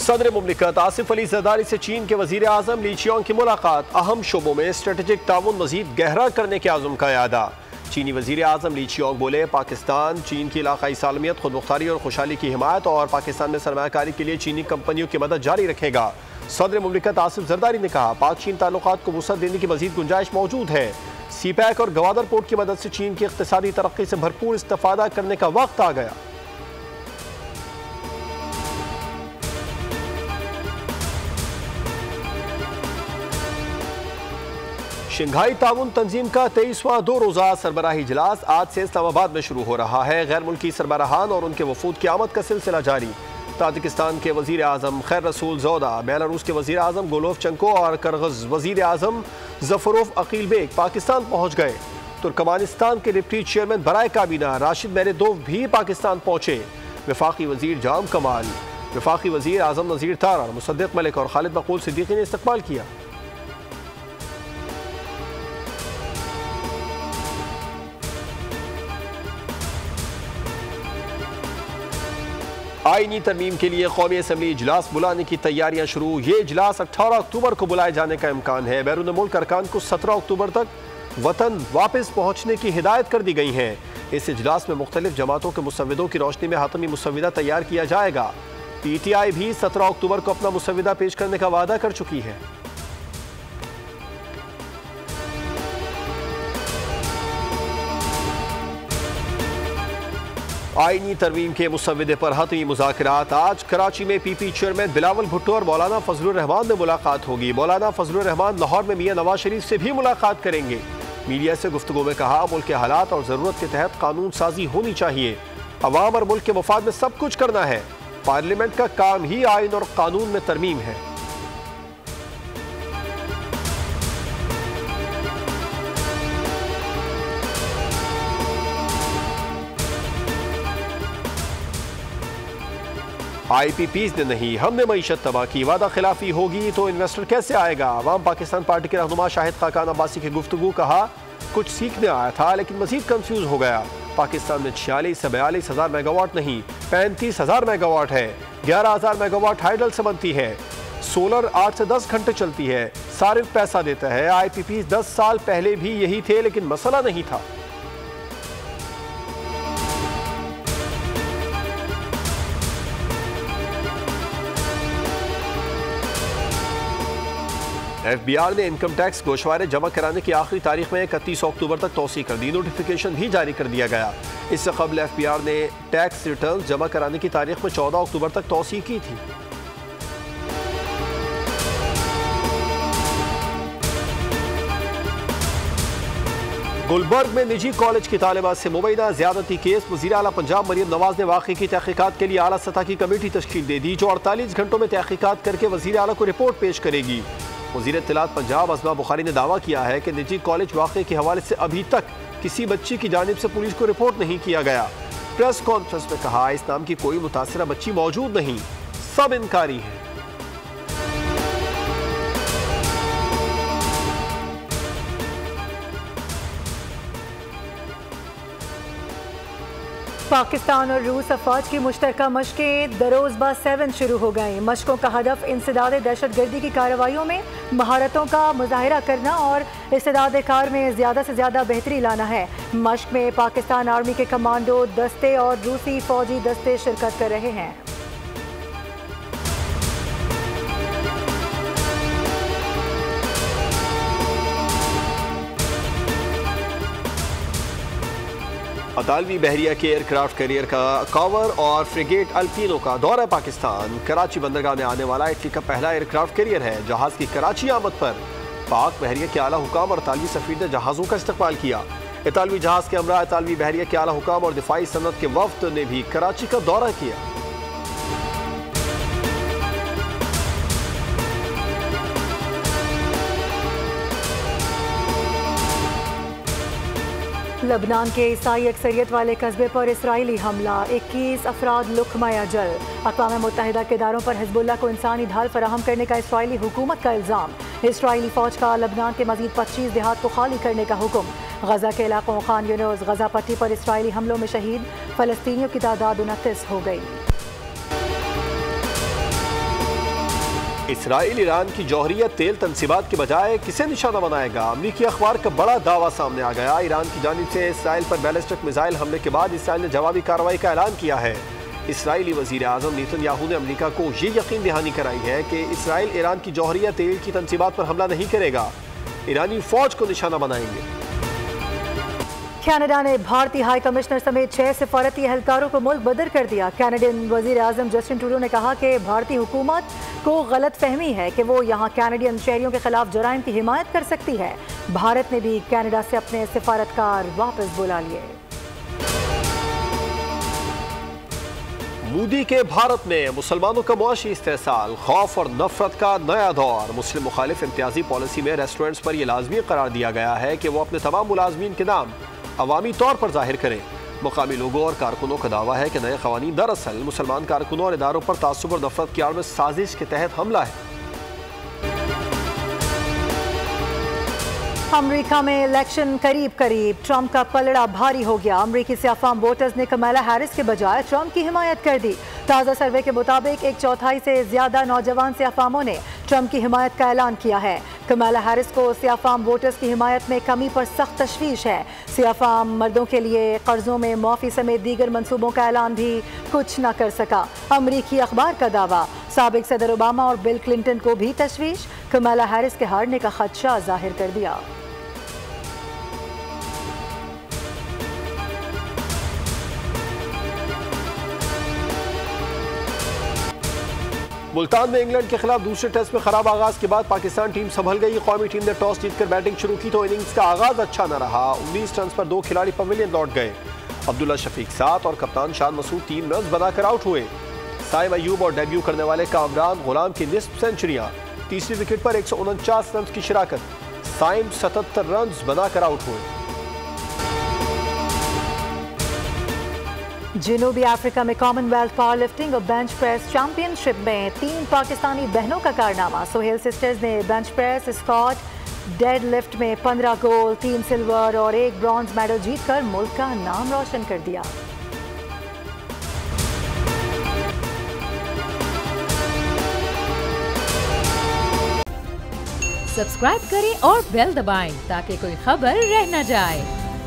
सदर मुमलिकत आसिफ अली जरदारी से चीन के वजीर आजम ली चियांग की मुलाकात। अहम शोबों में स्ट्रेटेजिक ताउन मजीद गहरा करने के आज़म का यादा। चीनी वजीर आजम ली चियांग बोले, पाकिस्तान चीन की इलाकाई सालमियत, खुद मुख्तारी और खुशहाली की हिमायत और पाकिस्तान में सरमायाकारी के लिए चीनी कंपनियों की मदद जारी रखेगा। सदर मुमलिकत आसिफ जरदारी ने कहा, पाक चीन ताल्लुकात को वुसअत देने की मजीद गुंजाइश मौजूद है। सीपैक और गवादर पोर्ट की मदद से चीन की इक्तिसादी तरक्की से भरपूर इस्तेफादा करने का वक्त आ गया। शंघाई ताउन तंजीम का 23वां 2 रोज़ा सरबराही इजलास आज से इस्लामाबाद में शुरू हो रहा है। गैर मुल्की सरबराहान और उनके वफूद की आमद का सिलसिला जारी। ताजिकिस्तान के वजीर आजम खैर रसूल ज़ौदा, बेलारूस के वजीर आजम गोलोफ चंको और करगज वजीर आजम जफरोफ अकील बेग पाकिस्तान पहुँच गए। तुर्कमानिस्तान के डिप्टी चेयरमैन बराए काबीना राशिद मेरेदोव भी पाकिस्तान पहुँचे। वफाकी वजीर जाम कमाल, वफाकी वजीर आजम नज़ीर तारा, मुसद्दिक मलिक और खालिद मकबूल सिद्दीकी ने इस्तकबाल किया। आईनी तरमीम के लिए कौमी असम्बली इजलास बुलाने की तैयारियां शुरू। ये इजलास 18 अक्टूबर को बुलाए जाने का इम्कान है। बैरून मुल्क अरकान को 17 अक्टूबर तक वतन वापस पहुंचने की हिदायत कर दी गई है। इस इजलास में मुख्तलिफ जमातों के मुसव्विदों की रोशनी में हातमी मुसव्विदा तैयार किया जाएगा। PTI भी 17 अक्टूबर को अपना मुसव्विदा पेश करने का वादा कर चुकी है। आईनी तरमीम के मुसव्विदे पर हतमी मुज़ाकरात। आज कराची में PP चेयरमैन बिलावल भुट्टो और मौलाना फजलुर रहमान में मुलाकात होगी। मौलाना फजलुर रहमान लाहौर में मियां नवाज शरीफ से भी मुलाकात करेंगे। मीडिया से गुफ्तगू में कहा, मुल्क के हालात और ज़रूरत के तहत कानून साजी होनी चाहिए। अवाम और मुल्क के मफाद में सब कुछ करना है। पार्लियामेंट का काम ही आइन और कानून में तरमीम है। IPPs ने नहीं, हमने मईशत तबाह की। वादा खिलाफी होगी तो इन्वेस्टर कैसे आएगा। अवाम पाकिस्तान पार्टी के रहनुमा शाहिद खाकान अब्बासी की गुफ्तगू, कहा कुछ सीखने आया था लेकिन मजीद कंफ्यूज हो गया। पाकिस्तान में 46 से 42 हज़ार मेगावाट नहीं 35,000 मेगावाट है। 11,000 मेगावाट हाइडल से बनती है। सोलर 8 से 10 घंटे चलती है। सारिफ पैसा देता है। IPPs 10 साल पहले भी यही थे लेकिन मसला नहीं था। FBI ने इनकम टैक्स गोशवारे जमा कराने की आखिरी तारीख में 31 अक्टूबर तक तौसी कर दी। नोटिफिकेशन भी जारी कर दिया गया। इससे कबल FBI ने टैक्स रिटर्न जमा कराने की तारीख में 14 अक्टूबर तक तौसी की थी। गुलबर्ग में निजी कॉलेज की तालिबात से मुबैना ज्यादती केस। वज़ीर आला पंजाब मरियम नवाज ने वाक़े की तहकीकात के लिए आला सतह की कमेटी तश्कील दे दी, जो 48 घंटों में तहकीकात करके वज़ीर आला को रिपोर्ट पेश करेगी। वज़ीर इत्तलात पंजाब अज़मा बुखारी ने दावा किया है कि निजी कॉलेज वाक़े के हवाले से अभी तक किसी बच्ची की जानिब से पुलिस को रिपोर्ट नहीं किया गया। प्रेस कॉन्फ्रेंस में कहा, इस नाम की कोई मुतासिरा बच्ची मौजूद नहीं, सब इनकारी है। पाकिस्तान और रूस अफवाज की मुश्तरका मशकें दरोज़बा 7 शुरू हो गई। मशकों का हदफ इंसदाद दहशत गर्दी की कार्रवाइयों में महारतों का मुजाहिरा करना और इस्तेदाद कार में ज़्यादा से ज़्यादा बेहतरी लाना है। मशक में पाकिस्तान आर्मी के कमांडो दस्ते और रूसी फौजी दस्ते शिरकत कर रहे हैं। अतालवी बहरिया के एयरक्राफ्ट कैरियर का कवर और फ्रिगेट अल्पीनो का दौरा पाकिस्तान। कराची बंदरगाह में आने वाला इटली का पहला एयरक्राफ्ट कैरियर है। जहाज की कराची आमद पर पाक बहरिया के आला हुकाम और इतालवी सफीर ने जहाज़ों का इस्तकबाल किया। इतालवी जहाज के हमरा इतालवी बहरिया के आला हुकाम और दिफाई सनत के वफ्द ने भी कराची का दौरा किया। लबनान के ईसाई अक्सरियत वाले कस्बे पर इसराइली हमला, 21 अफराद लुकमाया जल। अक़वाम मुत्तहिदा के इदारों पर हिज़्बुल्लाह को इंसानी ढाल फराहम करने का इसराइली हुकूमत का इल्ज़ाम। इसराइली फ़ौज का लबनान के मज़ीद 25 देहात को खाली करने का हुक्म। गजा के इलाकों खान यूनिस गजा पट्टी पर इसराइली हमलों में शहीद फ़लस्तीनियों की तादाद 29 हो गई। इसराइल ईरान की जौहरिया तेल तनसीबात के बजाय किसे निशाना बनाएगा? अमरीकी अखबार का बड़ा दावा सामने आ गया। ईरान की जानिब से इसराइल पर बैलिस्टिक मिसाइल हमले के बाद इसराइल ने जवाबी कार्रवाई का ऐलान किया है। इसराइली वजीर आजम नेतन्याहू ने अमरीका को ये यकीन दहानी कराई है कि इसराइल ईरान की जौहरिया तेल की तनसीबात पर हमला नहीं करेगा, ईरानी फौज को निशाना बनाएंगे। कनाडा ने भारतीय हाई कमिश्नर समेत 6 सफारती एहलकारों को मुल्क बदर कर दिया। कैनेडियन वजीर आजम जस्टिन ट्रूडो ने कहा कि भारतीय हुकूमत को गलत फहमी है कि वो यहाँ कैनेडियन शहरियों के खिलाफ जराइम की हिमायत कर सकती है। भारत ने भी कनाडा से अपने सिफारतकार वापस बुला लिए। मोदी के भारत में मुसलमानों का मुआशी इस्तेहसाल, खौफ और नफरत का नया दौर। मुस्लिम मुखालिफ इम्तियाजी पॉलिसी में रेस्टोरेंट्स पर यह लाजमी करार दिया गया है कि वो अपने तमाम मुलाजमीन के नाम अवामी तौर पर जाहिर करें। मुकामी लोगों और कारकुनों का दावा है कि नए कवानीन दरअसल मुसलमान कारकुनों और इदारों पर तासुब और नफरत की आड़ में साजिश के तहत हमला है। अमरीका में इलेक्शन करीब करीब, ट्रंप का पलड़ा भारी हो गया। अमरीकी सियाफाम वोटर्स ने कमला हैरिस के बजाय ट्रंप की हिमायत कर दी। ताज़ा सर्वे के मुताबिक 1/4 से ज्यादा नौजवान सियाफामों ने ट्रंप की हिमायत का ऐलान किया है। कमला हैरिस को सियाफाम वोटर्स की हिमायत में कमी पर सख्त तशवीश है। सियाफाम मर्दों के लिए कर्जों में मुआफ़ी समेत दीगर मंसूबों का ऐलान भी कुछ न कर सका। अमरीकी अखबार का दावा, साबिक सदर ओबामा और बिल क्लिंटन को भी तशवीश, कमला हैरिस के हारने का खदशा जाहिर कर दिया। मुल्तान में इंग्लैंड के खिलाफ दूसरे टेस्ट में खराब आगाज के बाद पाकिस्तान टीम संभल गई। कौमी टीम ने टॉस जीतकर बैटिंग शुरू की तो इनिंग्स का आगाज अच्छा न रहा। 19 रन पर 2 खिलाड़ी पवेलियन लौट गए। अब्दुल्ला शफीक 7 और कप्तान शान मसूद 3 रन बनाकर आउट हुए। साइम अयूब और डेब्यू करने वाले कामरान गुलाम की निस्फ सेंचुरियां, तीसरी विकेट पर 149 रन की शिराकत। साइम 77 रन बनाकर आउट हुए। जनूबी अफ्रीका में कॉमनवेल्थ पावर लिफ्टिंग और बेंच प्रेस चैंपियनशिप में 3 पाकिस्तानी बहनों का कारनामा। सोहेल सिस्टर्स ने bench press, squat, dead lift में 15 गोल्ड, 3 सिल्वर और 1 ब्रॉन्ज मेडल जीतकर मुल्क का नाम रोशन कर दिया। सब्सक्राइब करें और बेल दबाएं ताकि कोई खबर रह न जाए।